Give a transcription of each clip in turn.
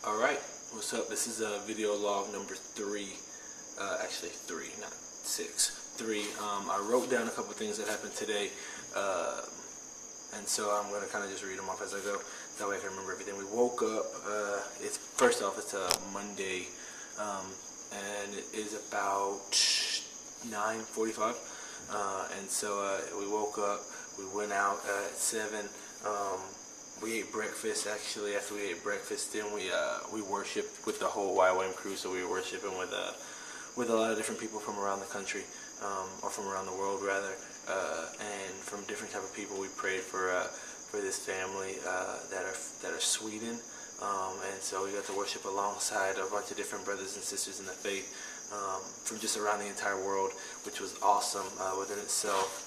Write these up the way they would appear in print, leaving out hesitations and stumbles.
Alright, what's up? This is video log number 3, actually 3, not 6, 3. I wrote down a couple things that happened today, and so I'm going to kind of just read them off as I go, that way I can remember everything. We woke up, first off, it's a Monday, and it is about 9:45, and so we woke up, we went out at 7, we ate breakfast. Actually, after we ate breakfast, then we worshiped with the whole YWAM crew. So we were worshiping with a lot of different people from around the country, or from around the world rather, and from different type of people. We prayed for this family that are Sweden, and so we got to worship alongside a bunch of different brothers and sisters in the faith from just around the entire world, which was awesome within itself.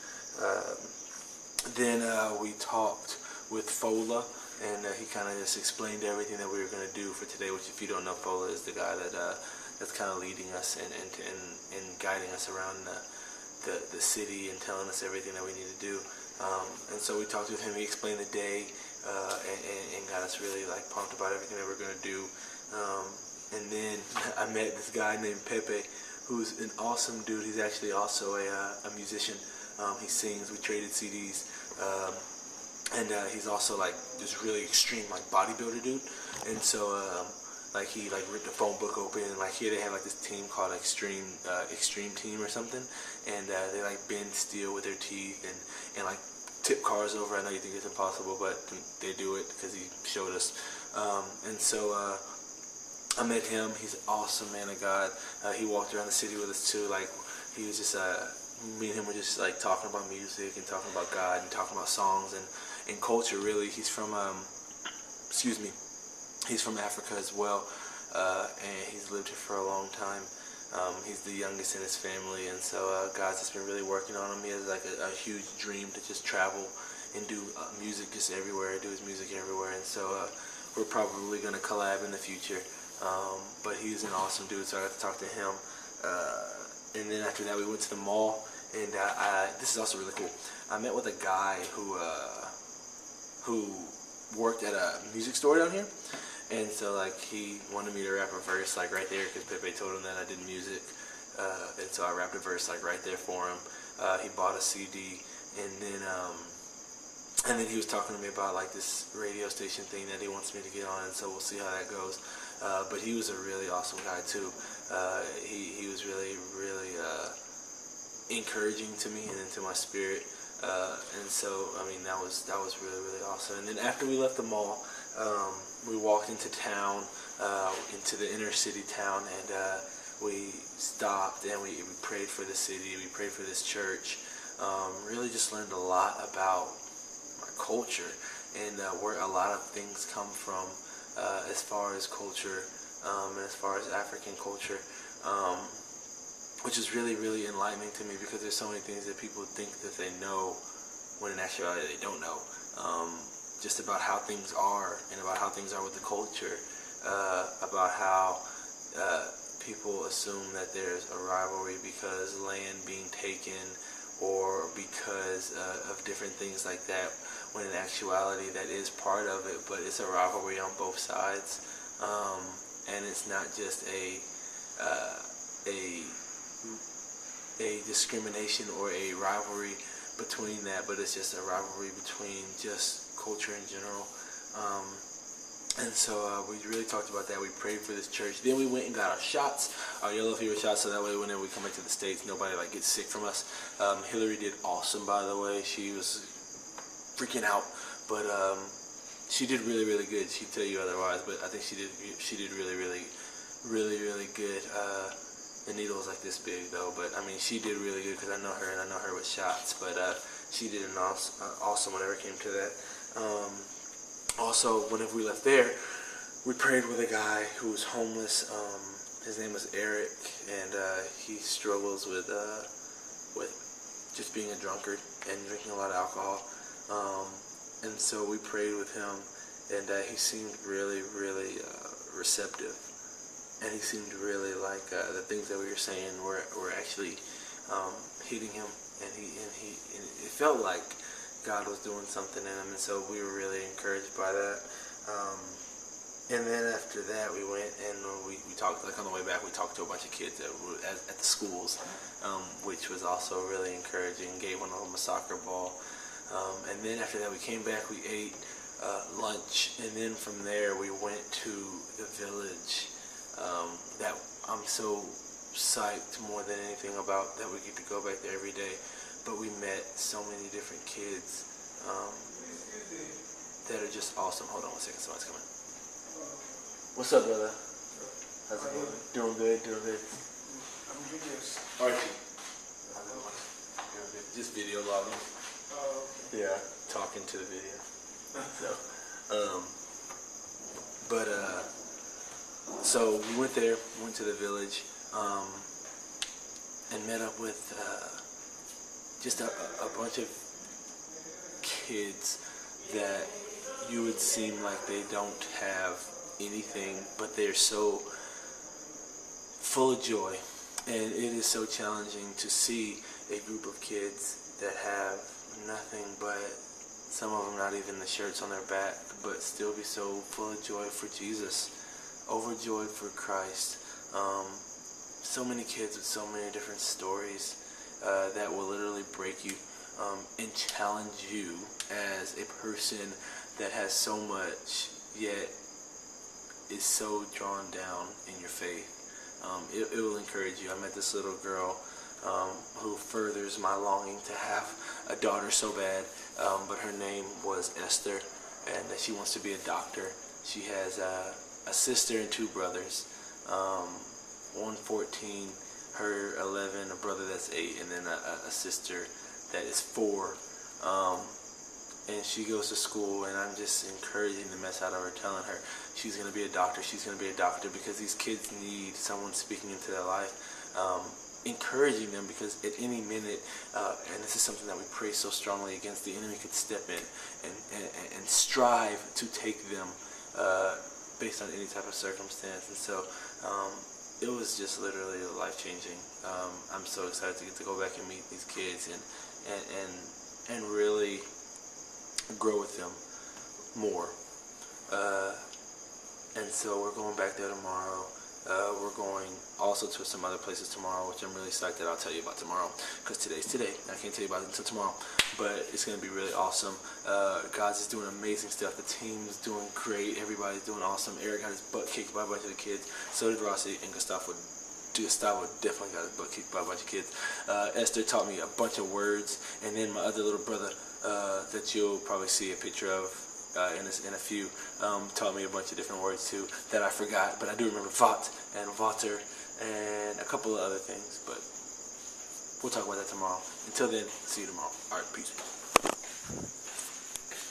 Then we talked with Fola, and he kind of just explained everything that we were going to do for today, which, if you don't know, Fola is the guy that's kind of leading us and guiding us around the city and telling us everything that we need to do. And so we talked with him. He explained the day and got us really pumped about everything that we're going to do. And then I met this guy named Pepe, who's an awesome dude. He's actually also a musician. He sings. We traded CDs. And he's also this really extreme bodybuilder dude, and so he ripped the phone book open, and here they have this team called Extreme Team or something, and they bend steel with their teeth and tip cars over. I know you think it's impossible, but they do it because he showed us. And so I met him. He's an awesome man of God. He walked around the city with us too. He was just me and him were just talking about music and talking about God and talking about songs and culture. Really, he's from he's from Africa as well, and he's lived here for a long time. He's the youngest in his family, and so God's just been really working on him. He has a huge dream to just travel and do music just everywhere, do his music everywhere, and so we're probably going to collab in the future. But he's an awesome dude, so I got to talk to him. And then after that, we went to the mall, and this is also really cool. I met with a guy who worked at a music store down here, and so he wanted me to rap a verse right there, because Pepe told him that I did music, and so I rapped a verse right there for him. He bought a CD, and then he was talking to me about this radio station thing that he wants me to get on, and so we'll see how that goes. But he was a really awesome guy too. He was really encouraging to me and into my spirit. And so, I mean, that was really awesome. And then after we left the mall, we walked into town, into the inner city town, and we stopped and we prayed for the city. We prayed for this church. Really just learned a lot about my culture and where a lot of things come from as far as culture and as far as African culture. Which is really enlightening to me, because there's so many things that people think that they know when in actuality they don't know. Just about how things are, and about how things are with the culture, about how people assume that there's a rivalry because land being taken, or because of different things like that, when in actuality that is part of it, but it's a rivalry on both sides. And it's not just a discrimination or a rivalry between that, but it's just a rivalry between just culture in general. And so we really talked about that. We prayed for this church. Then we went and got our shots, our yellow fever shots, so that way whenever we come back to the States, nobody gets sick from us. Hillary did awesome, by the way. She was freaking out, but she did really good. She'd tell you otherwise, but I think she did really good. The needle was this big though, but I mean, she did really good, because I know her, and I know her with shots, but she did an awesome whenever it came to that. Also, whenever we left there, we prayed with a guy who was homeless. His name was Eric, and he struggles with just being a drunkard and drinking a lot of alcohol. And so we prayed with him, and he seemed really receptive. And he seemed really the things that we were saying were actually hitting him, and it felt like God was doing something in him, and so we were really encouraged by that. And then after that, we went and we talked, like on the way back, we talked to a bunch of kids that were at the schools, which was also really encouraging. Gave one of them a soccer ball. And then after that, we came back, we ate lunch, and then from there, we went to the village that I'm so psyched more than anything about, that we get to go back there every day. But we met so many different kids that are just awesome. Hold on one second, somebody's coming. What's up, brother? How's it going? Doing good, doing good. I'm videos. Archie. Doing good. Just video logging. Oh, okay. Yeah, talking to the video. So, so we went there, went to the village, and met up with just a bunch of kids that you would seem like they don't have anything, but they're so full of joy. And it is so challenging to see a group of kids that have nothing but, some of them not even the shirts on their back, but still be so full of joy for Jesus, overjoyed for Christ. So many kids with so many different stories that will literally break you and challenge you as a person that has so much, yet is so drawn down in your faith. It will encourage you. I met this little girl who furthers my longing to have a daughter so bad, but her name was Esther, and she wants to be a doctor. She has a sister and two brothers, one 14, her 11, a brother that's 8, and then a sister that is 4. And she goes to school, and I'm just encouraging the mess out of her, telling her she's going to be a doctor, she's going to be a doctor, because these kids need someone speaking into their life, encouraging them, because at any minute, and this is something that we pray so strongly against, the enemy could step in and strive to take them based on any type of circumstance. And so it was just literally life-changing. I'm so excited to get to go back and meet these kids and really grow with them more. And so we're going back there tomorrow. We're going also to some other places tomorrow, which I'm really psyched that I'll tell you about tomorrow, because today's today. I can't tell you about it until tomorrow, but it's going to be really awesome. God's just doing amazing stuff. The team's doing great. Everybody's doing awesome. Eric got his butt kicked by a bunch of the kids. So did Rossi, and Gustavo definitely got his butt kicked by a bunch of kids. Esther taught me a bunch of words, and then my other little brother that you'll probably see a picture of in a few, taught me a bunch of different words too that I forgot, but I do remember Vat and Vater and a couple of other things, but we'll talk about that tomorrow. Until then, see you tomorrow. Alright, peace.